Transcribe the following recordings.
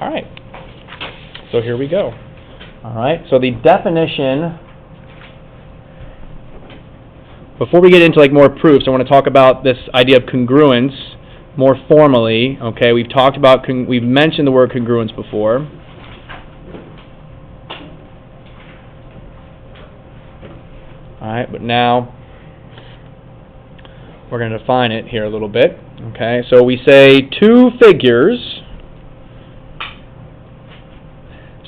All right. So here we go. All right. So the definition. Before we get into like more proofs, I want to talk about this idea of congruence more formally. Okay. We've talked about we've mentioned the word congruence before. All right. But now we're going to define it here a little bit. Okay. So we say two figures.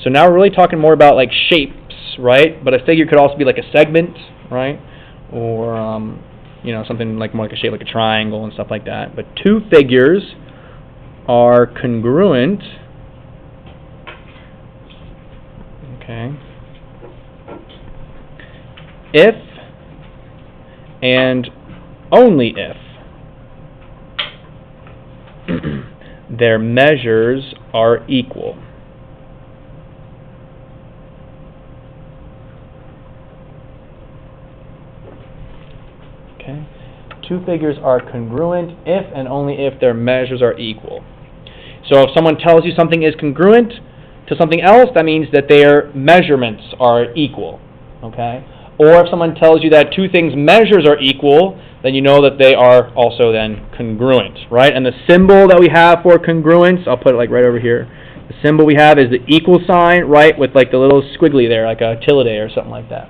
So now we're really talking more about like shapes, right? But a figure could also be like a segment, right? Or you know, something like more like a shape like a triangle and stuff like that. But two figures are congruent. Okay. If and only if their measures are equal. Okay. Two figures are congruent if and only if their measures are equal. So if someone tells you something is congruent to something else, that means that their measurements are equal. Okay? Or if someone tells you that two things' measures are equal, then you know that they are also then congruent, right? And the symbol that we have for congruence, I'll put it like right over here. The symbol we have is the equal sign, right, with like the little squiggly there, like a tilde or something like that.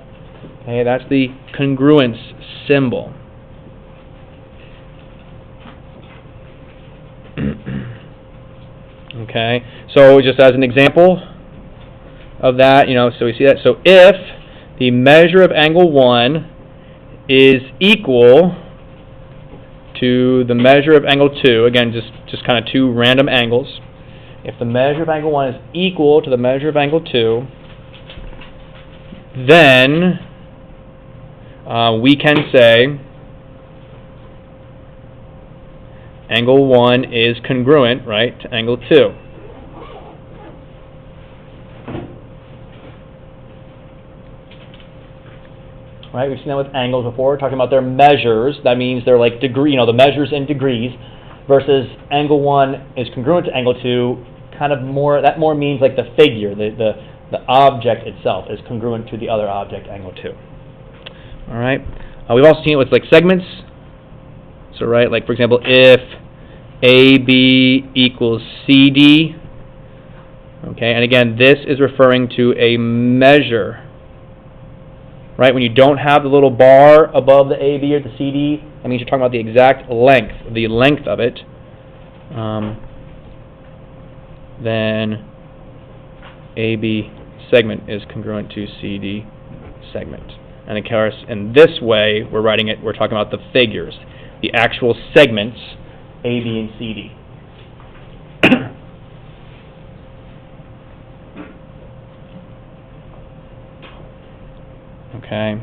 Okay, that's the congruence symbol. Okay, so just as an example of that, you know, so we see that. So if the measure of angle 1 is equal to the measure of angle 2, again, just kind of two random angles. If the measure of angle 1 is equal to the measure of angle 2, then we can say angle 1 is congruent, right, to angle 2. Right, we've seen that with angles before. We're talking about their measures. That means they're like degree, you know, the measures in degrees, versus angle 1 is congruent to angle 2. Kind of more, that more means like the figure, the object itself is congruent to the other object, angle 2. All right. We've also seen it with like segments. So right, like for example, if AB equals CD, okay, and again, this is referring to a measure. Right, when you don't have the little bar above the AB or the CD, that means you're talking about the exact length, the length of it. Then AB segment is congruent to CD segment. And of course, in this way, we're talking about the figures, the actual segments, AB and CD. Okay.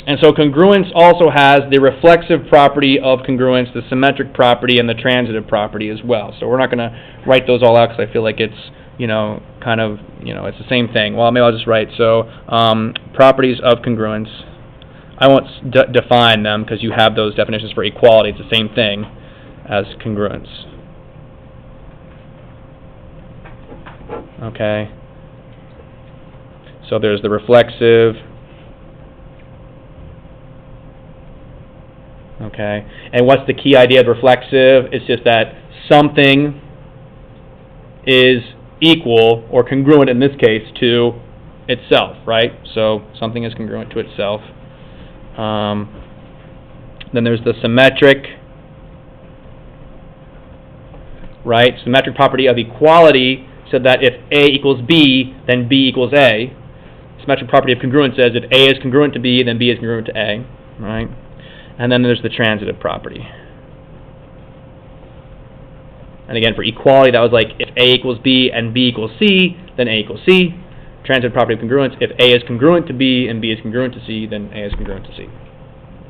And so congruence also has the reflexive property of congruence, the symmetric property, and the transitive property as well. So we're not going to write those all out because I feel like it's, you know, kind of, you know, it's the same thing. Well, maybe I'll just write, so properties of congruence. I won't define them because you have those definitions for equality. It's the same thing as congruence. Okay. So there's the reflexive. Okay. And what's the key idea of reflexive? It's just that something is equal or congruent in this case to itself, right? So something is congruent to itself. Then there's the symmetric, right? Symmetric property of equality said that if A equals B, then B equals A. Symmetric property of congruence says if A is congruent to B, then B is congruent to A, right? And then there's the transitive property. And again, for equality, that was like if A equals B and B equals C, then A equals C. Transitive property of congruence, if A is congruent to B and B is congruent to C, then A is congruent to C.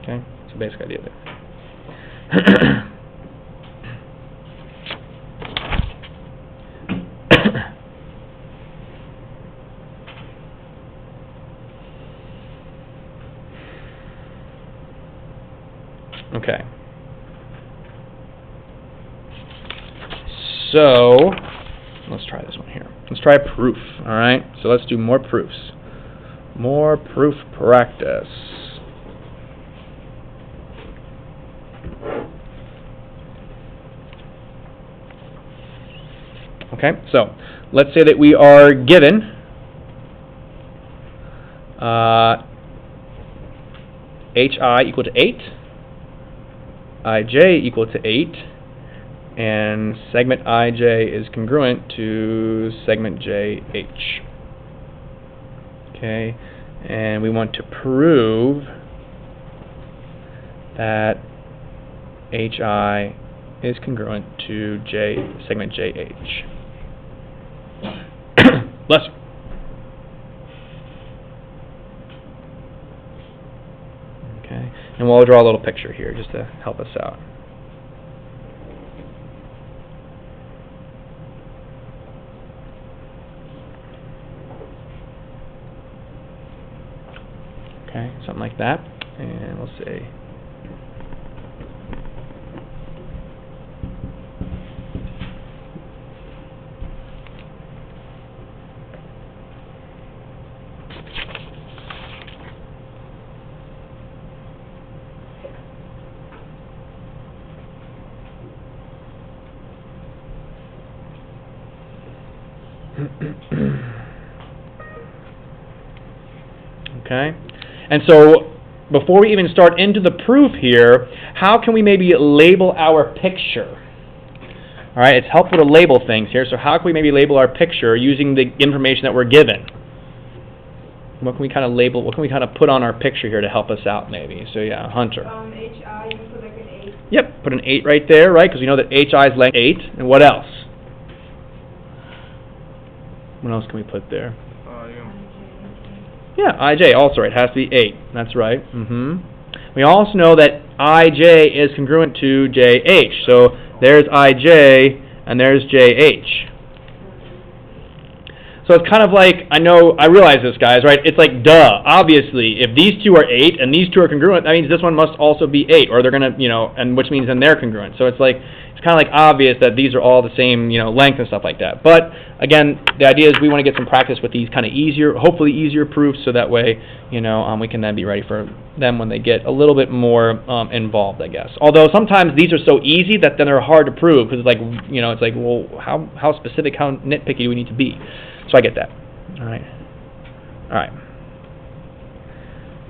Okay? That's the basic idea there. Okay. so let's try this one here. Let's try proof, all right? So let's do more proofs. More proof practice. Okay, so let's say that we are given HI equal to 8, IJ equal to 8, and segment IJ is congruent to segment JH. Okay, and we want to prove that HI is congruent to segment JH. Bless you. Okay, and we'll draw a little picture here just to help us out. Okay, something like that, and we'll say okay, and so before we even start into the proof here, how can we maybe label our picture? All right, it's helpful to label things here, so how can we maybe label our picture using the information that we're given? What can we kind of label, what can we kind of put on our picture here to help us out maybe? So yeah, Hunter. HI, you put like an 8. Yep, put an 8 right there, right? Because we know that HI is length 8, and what else? What else can we put there? Yeah, IJ also right, has to be 8. That's right. We also know that IJ is congruent to JH. So there's IJ and there's JH. So it's kind of like, I realize this, guys, right? It's like, duh, obviously, if these two are 8 and these two are congruent, that means this one must also be 8, or they're going to, and which means then they're congruent. So it's like, it's kind of like obvious that these are all the same, length and stuff like that. But again, the idea is we want to get some practice with these kind of easier, hopefully easier proofs, so that way, we can then be ready for them when they get a little bit more involved, I guess. Although sometimes these are so easy that then they're hard to prove, because it's like, well, how specific, how nitpicky do we need to be? So I get that. All right.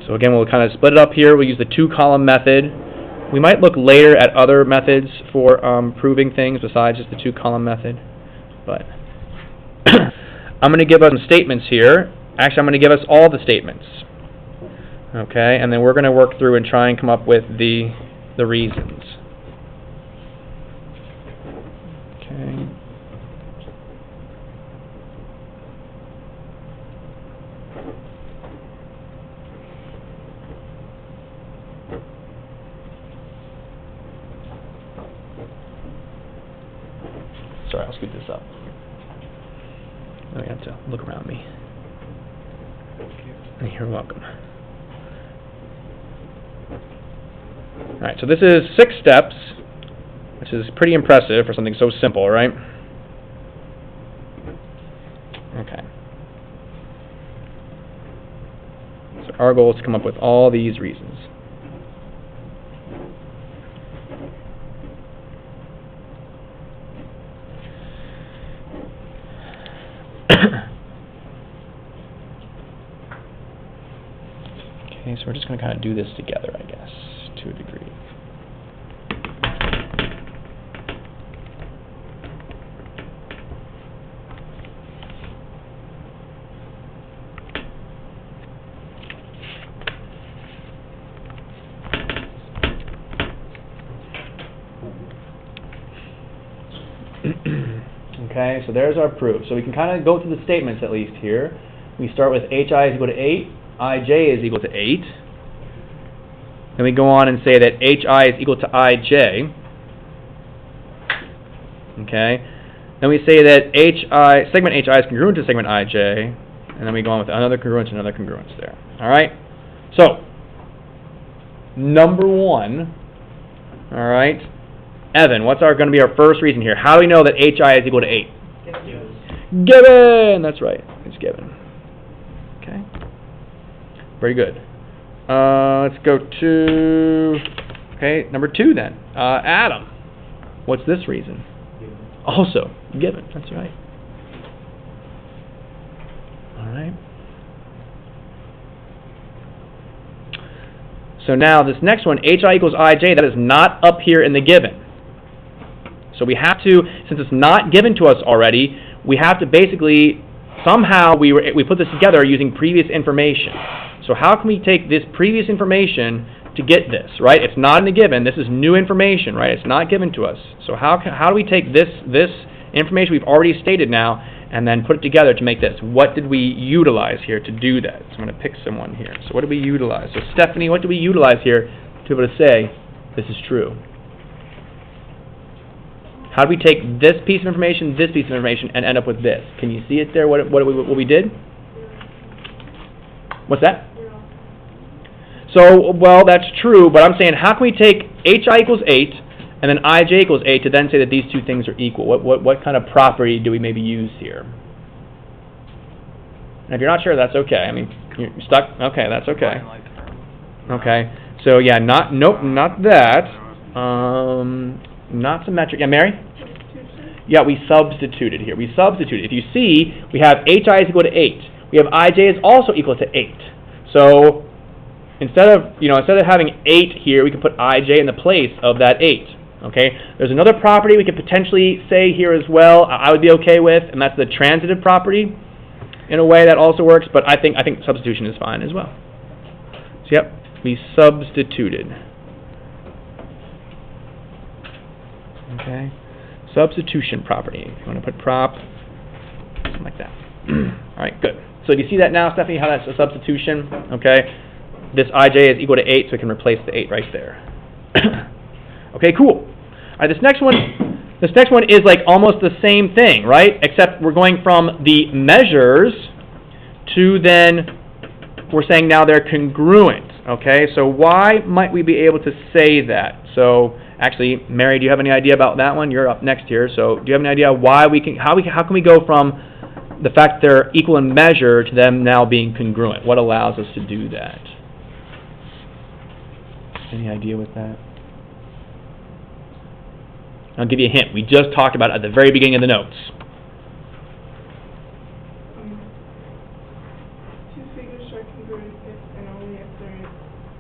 So again, we'll kind of split it up here. We'll use the 2-column method. We might look later at other methods for proving things besides just the 2-column method. But I'm going to give us some statements here. Actually, I'm going to give us all the statements. Okay, and then we're going to work through and try and come up with the reasons. Okay. Sorry, I'll scoot this up. I have to look around me. You're welcome. Alright, so this is 6 steps, which is pretty impressive for something so simple, right? Okay. So our goal is to come up with all these reasons. Okay, so we're just going to kind of do this together, I guess, to a degree. Okay, so there's our proof. So we can kind of go through the statements at least here. We start with HI is equal to 8, IJ is equal to 8. Then we go on and say that HI is equal to IJ. Okay. Then we say that segment HI is congruent to segment IJ. And then we go on with another congruence and another congruence there. All right. So, number 1, all right, Evan, what's going to be our first reason here? How do we know that HI is equal to 8? Given! That's right. It's given. Okay. Very good. Let's go to, okay, number 2 then. Adam, what's this reason? Also given. That's right. All right. So now this next one, HI equals IJ, that is not up here in the given. So we have to, since it's not given to us already, we have to basically, somehow we put this together using previous information. So how can we take this previous information to get this, right? It's not in the given. This is new information, right? It's not given to us. So how do we take this information we've already stated now and then put it together to make this? What did we utilize here to do that? So I'm going to pick someone here. So what did we utilize? So Stephanie, what did we utilize here to be able to say this is true? How do we take this piece of information, and end up with this? Can you see it there, what we did? What's that? So, well, that's true, but I'm saying how can we take HI equals 8 and then IJ equals 8 to then say that these two things are equal? What kind of property do we maybe use here? And if you're not sure, that's okay. I mean, you're stuck? Okay, that's okay. Okay, so yeah, not that. Not symmetric. Yeah, Mary? Yeah, we substituted here. We substituted. If you see, we have HI is equal to 8. We have IJ is also equal to 8. So instead of having 8 here, we can put IJ in the place of that 8. Okay. There's another property we could potentially say here as well. I would be okay with, and that's the transitive property. In a way, that also works, but I think substitution is fine as well. So yep, we substituted. Okay. Substitution property. If you want to put prop, something like that. All right, good. So do you see that now, Stephanie, how that's a substitution? Okay. This IJ is equal to 8, so we can replace the 8 right there. Okay, cool. All right, this next one is like almost the same thing, right? Except we're going from the measures to then we're saying now they're congruent. Okay, so why might we be able to say that? So actually, Mary, do you have any idea about that one? You're up next here. So do you have any idea why how can we go from the fact they're equal in measure to them now being congruent? What allows us to do that? Any idea with that? I'll give you a hint. We just talked about it at the very beginning of the notes. Two figures are congruent if and only if their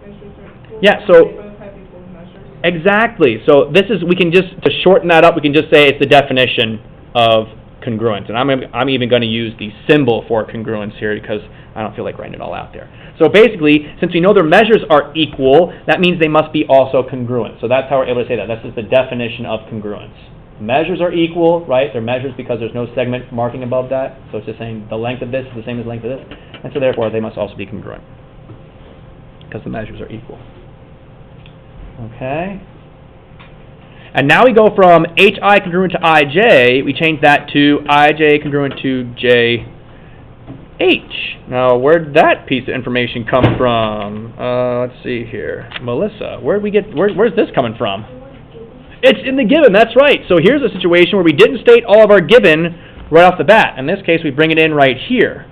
measures are equal. Yeah, so They both have equal measures. exactly. So this is, we can just, to shorten that up, we can just say it's the definition of congruence. And I'm even going to use the symbol for congruence here because I don't feel like writing it all out there. So basically, since we know their measures are equal, that means they must be also congruent. So that's how we're able to say that. That's just the definition of congruence. Measures are equal, right? They're measures because there's no segment marking above that. So it's just saying the length of this is the same as the length of this. And so therefore, they must also be congruent because the measures are equal. Okay. And now we go from HI congruent to IJ. We change that to IJ congruent to JH. Now, where'd that piece of information come from? Let's see here. Melissa, where's this coming from? It's in the given, that's right. So here's a situation where we didn't state all of our given right off the bat. In this case, we bring it in right here.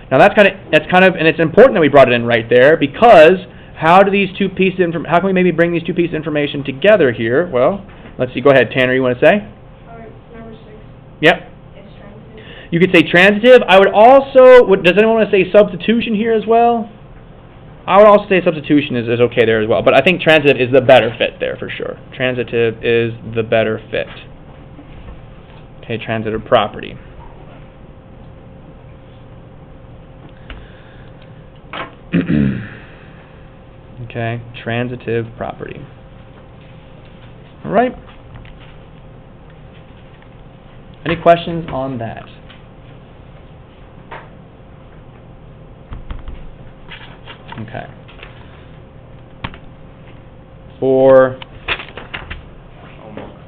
Now that's kind of, and it's important that we brought it in right there because how can we maybe bring these two pieces of information together here? Well, let's see. Go ahead, Tanner. You want to say? Number 6. Yep. It's transitive. You could say transitive. I would also, does anyone want to say substitution here as well? I would also say substitution is okay there as well. But I think transitive is the better fit there for sure. Transitive is the better fit. Okay, transitive property. Okay, transitive property. All right. Any questions on that? Okay. For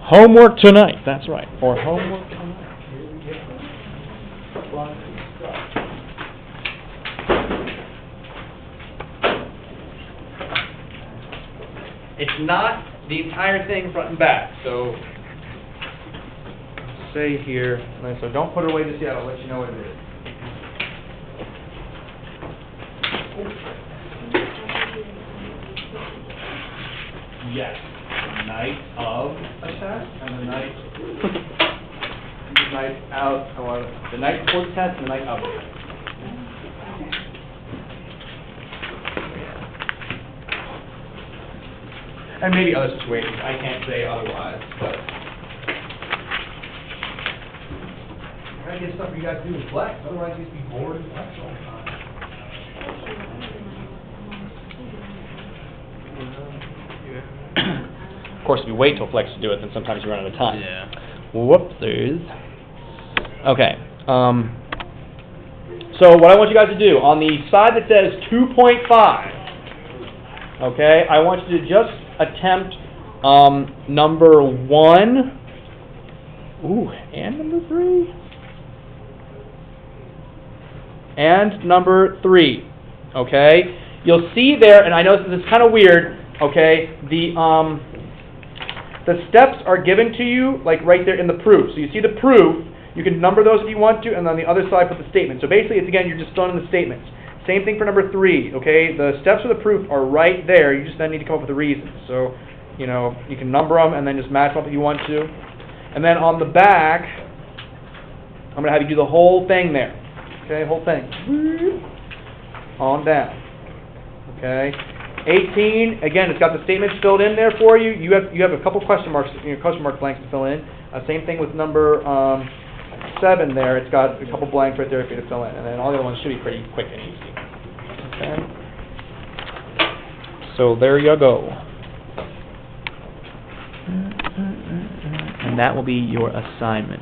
homework tonight. That's right. For homework tonight. It's not the entire thing front and back. So say here, so don't put it away just yet, I'll let you know what it is. Yes, the night of a test and the night out, or the night before the test and the night of the test. And maybe other situations, I can't say otherwise, but I gotta get stuff for you guys to do with Flex, otherwise you just be bored and Flex all the time. Of course, if you wait till Flex to do it, then sometimes you run out of time. Yeah. Whoopsies. Okay. So what I want you guys to do, on the side that says 2.5, okay, I want you to just attempt number 1, and number 3, and number 3, okay? You'll see there, and I know this is kind of weird, okay, the steps are given to you, like right there in the proof. So you see the proof, you can number those if you want to, and on the other side put the statement. So basically, it's again, you're just filling in the statements. Same thing for number 3, okay? The steps of the proof are right there. You just then need to come up with the reasons. So, you know, you can number them and then just match them up if you want to. And then on the back, I'm going to have you do the whole thing there. Okay, whole thing. On down. Okay. 18, again, it's got the statements filled in there for you. You have a couple question mark blanks to fill in. Same thing with number 7 there. It's got a couple blanks right there for you to fill in. And then all the other ones should be pretty quick and easy. Okay. So there you go. And that will be your assignment.